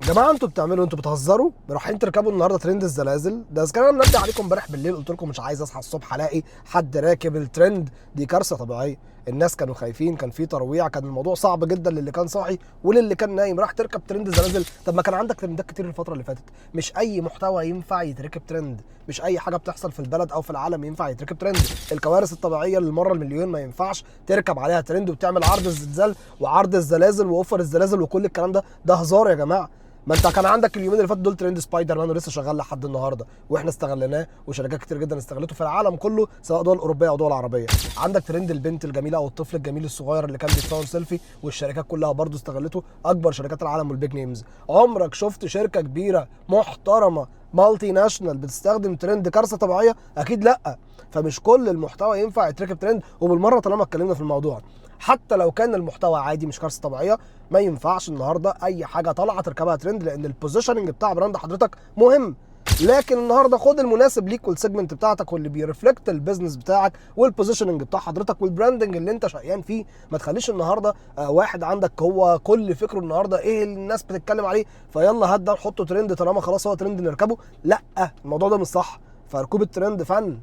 يا جماعه انتوا بتعملوا، انتوا بتهزروا؟ رايحين تركبوا النهارده ترند الزلازل ده؟ اذا كان انا منبه عليكم امبارح بالليل قلت لكم مش عايز اصحى الصبح الاقي حد راكب الترند. دي كارثه طبيعيه. الناس كانوا خايفين، كان في ترويع، كان الموضوع صعب جدا للي كان صاحي وللي كان نايم. راح تركب ترند الزلازل؟ طب ما كان عندك ترندات كتير الفتره اللي فاتت. مش اي محتوى ينفع يتركب ترند، مش اي حاجه بتحصل في البلد او في العالم ينفع يتركب ترند. الكوارث الطبيعيه للمره المليون ما ينفعش تركب عليها ترند وبتعمل عرض الزلزال وعرض الزلازل واوفر الزلازل وكل الكلام ده. ده هزار يا جماعه. ما انت كان عندك اليومين اللي فاتوا دول ترند سبايدر مان ولسه شغال لحد النهارده، واحنا استغليناه وشركات كتير جدا استغلته في العالم كله سواء دول اوروبيه او دول عربيه. عندك ترند البنت الجميله او الطفل الجميل الصغير اللي كان بيتصور سيلفي والشركات كلها برضه استغلته، اكبر شركات العالم والبيج نيمز. عمرك شفت شركه كبيره محترمه مالتي ناشونال بتستخدم ترند كارثه طبيعيه؟ اكيد لا. فمش كل المحتوى ينفع يتركب ترند. وبالمره طالما اتكلمنا في الموضوع، حتى لو كان المحتوى عادي مش كارثه طبيعيه، ما ينفعش النهارده اي حاجه طالعه تركبها ترند، لان البوزيشننج بتاع براند حضرتك مهم. لكن النهارده خد المناسب ليك والسيجمنت بتاعتك واللي بيرفلكت البيزنس بتاعك والبوزيشننج بتاع حضرتك والبراندنج اللي انت شقيان فيه. ما تخليش النهارده واحد عندك هو كل فكره النهارده ايه اللي الناس بتتكلم عليه فيلا هات ده نحطه ترند طالما خلاص هو ترند نركبه. لا، الموضوع ده مش صح. فركوب الترند فن.